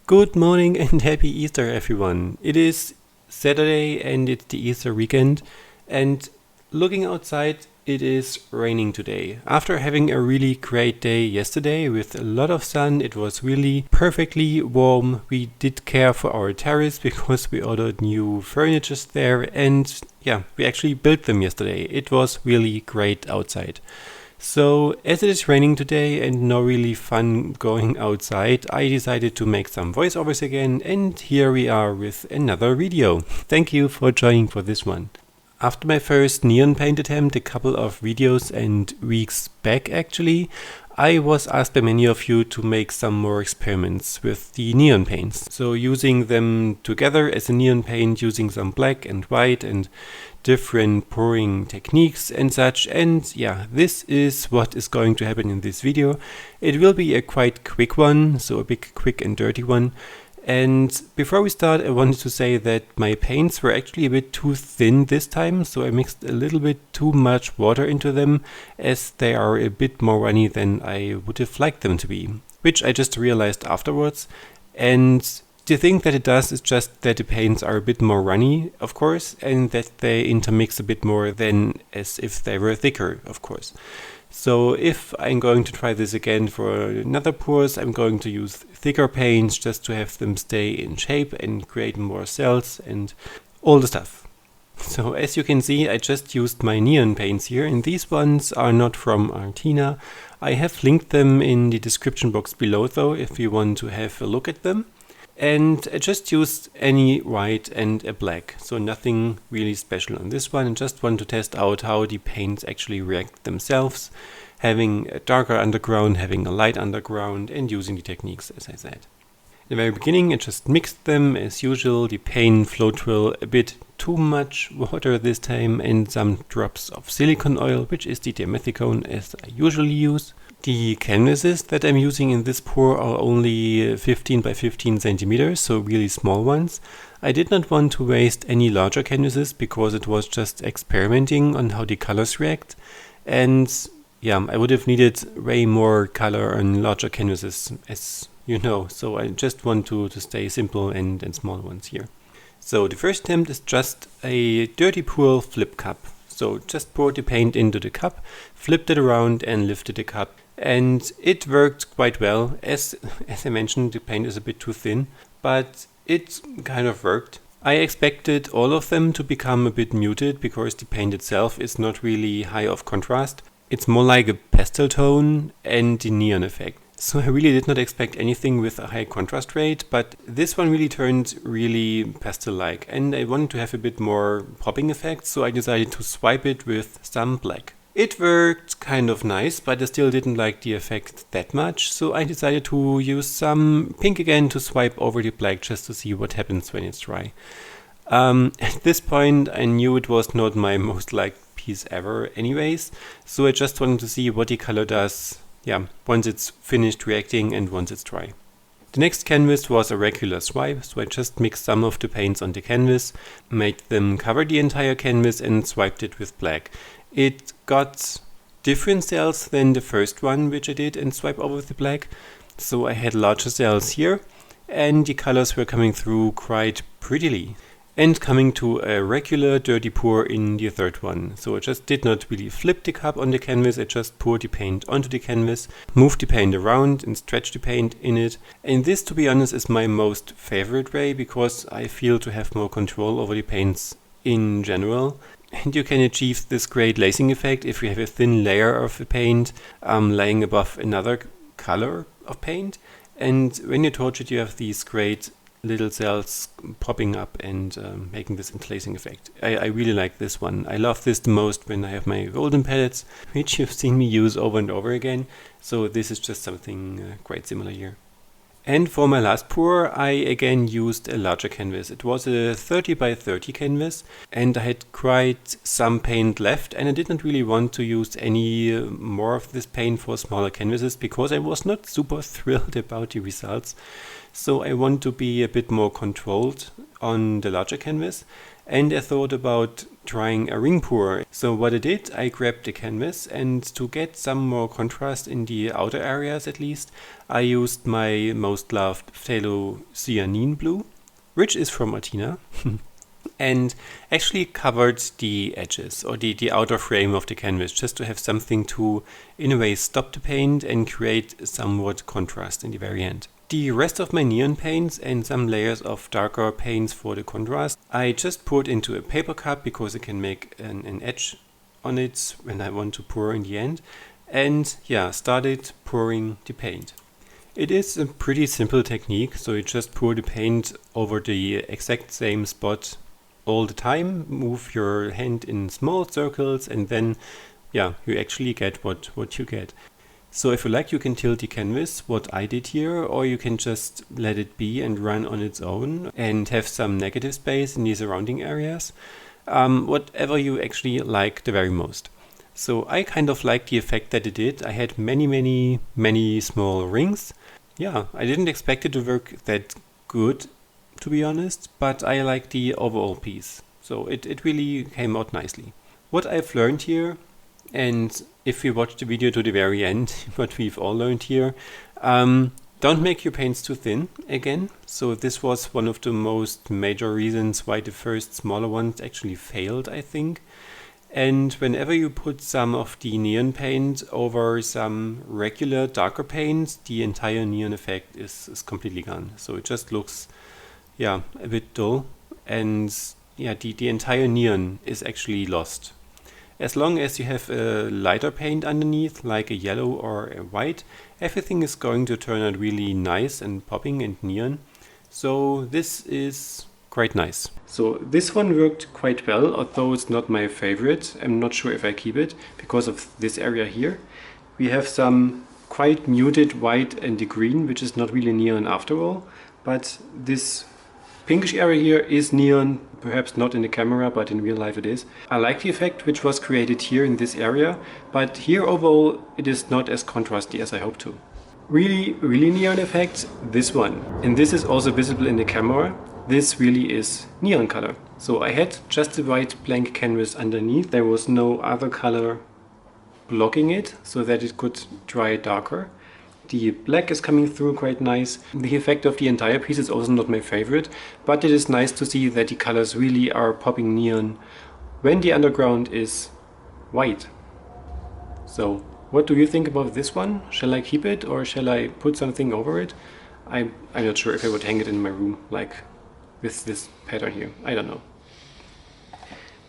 Good morning and happy Easter, everyone. It is Saturday and it's the Easter weekend, and looking outside, it is raining today. After having a really great day yesterday with a lot of sun, it was really perfectly warm. We did care for our terrace because we ordered new furniture there, and we actually built them yesterday. It was really great outside. So, as it is raining today and not really fun going outside, I decided to make some voiceovers again, and here we are with another video. Thank you for joining for this one. After my first neon paint attempt a couple of videos and weeks back actually, I was asked by many of you to make some more experiments with the neon paints. So using them together as a neon paint, using some black and white and different pouring techniques and such, and this is what is going to happen in this video. It will be a quite quick one, so a big quick and dirty one. And before we start, I wanted to say that my paints were actually a bit too thin this time, so I mixed a little bit too much water into them, as they are a bit more runny than I would have liked them to be, which I just realized afterwards. And the thing that it does is just that the paints are a bit more runny, of course, and that they intermix a bit more than as if they were thicker, of course. So if I'm going to try this again for another pours, I'm going to use thicker paints just to have them stay in shape and create more cells and all the stuff. So as you can see, I just used my neon paints here, and these ones are not from Artina. I have linked them in the description box below though, if you want to have a look at them. And I just used any white and a black, so nothing really special on this one. I just want to test out how the paints actually react themselves, having a darker underground, having a light underground, and using the techniques as I said. In the very beginning I just mixed them as usual, the paint Floetrol, a bit too much water this time, and some drops of silicone oil, which is the dimethicone as I usually use. The canvases that I'm using in this pour are only 15 by 15 centimeters, so really small ones. I did not want to waste any larger canvases because it was just experimenting on how the colors react. And I would have needed way more color on larger canvases, as you know, so I just want to stay simple and small ones here. So the first attempt is just a dirty pour flip cup. So just poured the paint into the cup, flipped it around and lifted the cup. And it worked quite well. As I mentioned, the paint is a bit too thin, but it kind of worked. I expected all of them to become a bit muted because the paint itself is not really high of contrast. It's more like a pastel tone and the neon effect. So I really did not expect anything with a high contrast rate, but this one really turned really pastel-like, and I wanted to have a bit more popping effect, so I decided to swipe it with some black. It worked kind of nice, but I still didn't like the effect that much, so I decided to use some pink again to swipe over the black just to see what happens when it's dry. At this point I knew it was not my most liked piece ever anyways, so I just wanted to see what the color does once it's finished reacting and once it's dry. The next canvas was a regular swipe, so I just mixed some of the paints on the canvas, made them cover the entire canvas and swiped it with black. It got different cells than the first one which I did and swipe over with the black. So I had larger cells here and the colors were coming through quite prettily. And coming to a regular dirty pour in the third one. So I just did not really flip the cup on the canvas, I just poured the paint onto the canvas, moved the paint around and stretched the paint in it. And this, to be honest, is my most favorite way because I feel to have more control over the paints in general. And you can achieve this great lacing effect if you have a thin layer of a paint laying above another color of paint. And when you torch it, you have these great little cells popping up and making this interlacing effect. I really like this one. I love this the most when I have my golden palettes, which you've seen me use over and over again. So this is just something quite similar here. And for my last pour, I again used a larger canvas. It was a 30 by 30 canvas, and I had quite some paint left, and I didn't really want to use any more of this paint for smaller canvases because I was not super thrilled about the results. So I want to be a bit more controlled on the larger canvas, and I thought about trying a ring pour. So what I did, I grabbed the canvas, and to get some more contrast in the outer areas at least, I used my most loved phthalo-cyanine blue, which is from Martina, and actually covered the edges or the outer frame of the canvas, just to have something to, in a way, stop the paint and create somewhat contrast in the very end. The rest of my neon paints and some layers of darker paints for the contrast, I just poured into a paper cup because I can make an edge on it when I want to pour in the end, and yeah, started pouring the paint. It is a pretty simple technique, so you just pour the paint over the exact same spot all the time, move your hand in small circles, and then yeah, you actually get what you get. So if you like, you can tilt the canvas, what I did here, or you can just let it be and run on its own and have some negative space in the surrounding areas. Whatever you actually like the very most. So I kind of like the effect that it did. I had many small rings. Yeah, I didn't expect it to work that good, to be honest, but I like the overall piece. So it really came out nicely. What I've learned here, and if you watch the video to the very end, what we've all learned here, don't make your paints too thin again. So this was one of the most major reasons why the first smaller ones actually failed, I think. And whenever you put some of the neon paint over some regular darker paint, the entire neon effect is completely gone. So it just looks, yeah, a bit dull, and yeah, the entire neon is actually lost. As long as you have a lighter paint underneath, like a yellow or a white, everything is going to turn out really nice and popping and neon. So this is quite nice. So this one worked quite well, although it's not my favorite. I'm not sure if I keep it because of this area here. We have some quite muted white and the green, which is not really neon after all, but this pinkish area here is neon, perhaps not in the camera, but in real life it is. I like the effect which was created here in this area, but here overall it is not as contrasty as I hoped to. Really neon effect, this one. And this is also visible in the camera. This really is neon color. So I had just the white blank canvas underneath. There was no other color blocking it so that it could dry darker. The black is coming through quite nice. The effect of the entire piece is also not my favorite, but it is nice to see that the colors really are popping neon when the underground is white. So what do you think about this one? Shall I keep it or shall I put something over it? I'm not sure if I would hang it in my room like with this pattern here. I don't know.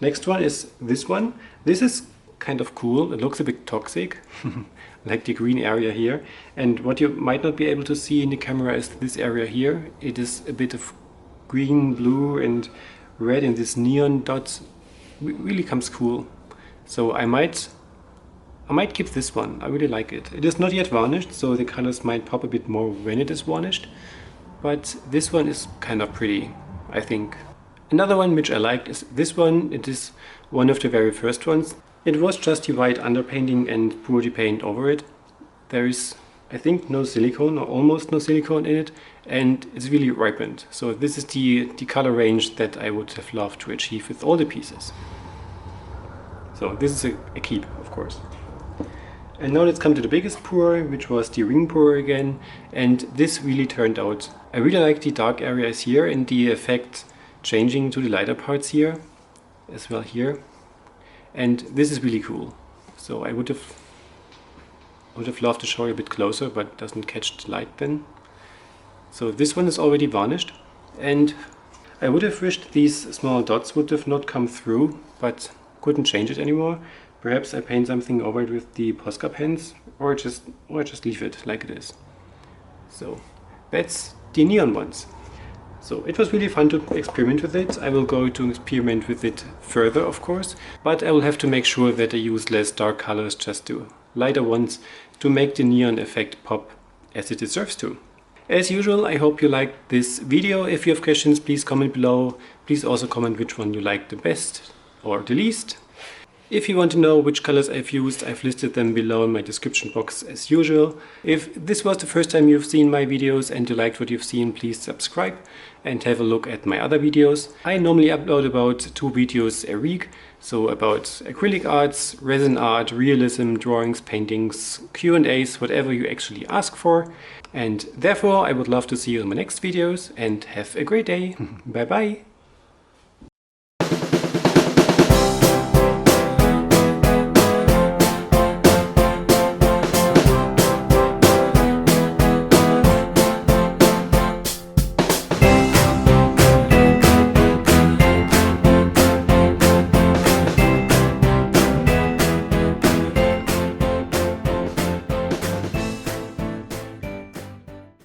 Next one is this one. This is kind of cool. It looks a bit toxic. Like the green area here, and what you might not be able to see in the camera is this area here. It is a bit of green, blue and red, and this neon dots really comes cool. So I might keep this one. I really like it. It is not yet varnished, so the colors might pop a bit more when it is varnished, but this one is kind of pretty, I think. Another one which I liked is this one. It is one of the very first ones. It was just the white underpainting and pour the paint over it. There is, I think, no silicone or almost no silicone in it, and it's really ripened. So this is the color range that I would have loved to achieve with all the pieces. So this is a keep, of course. And now let's come to the biggest pour, which was the ring pour again, and this really turned out. I really like the dark areas here and the effect changing to the lighter parts here, as well here. And this is really cool. So I would have loved to show you a bit closer, but it doesn't catch the light then. So this one is already varnished, and I would have wished these small dots would have not come through, but couldn't change it anymore. Perhaps I paint something over it with the Posca pens, or just leave it like it is. So that's the neon ones. So it was really fun to experiment with it. I will go to experiment with it further, of course, but I will have to make sure that I use less dark colors, just to lighter ones, to make the neon effect pop as it deserves to. As usual, I hope you liked this video. If you have questions, please comment below. Please also comment which one you liked the best or the least. If you want to know which colors I've used, I've listed them below in my description box as usual. If this was the first time you've seen my videos and you liked what you've seen, please subscribe. and have a look at my other videos. I normally upload about 2 videos a week, so about acrylic arts, resin art, realism, drawings, paintings, Q&As, whatever you actually ask for. And therefore I would love to see you in my next videos and have a great day. Bye bye!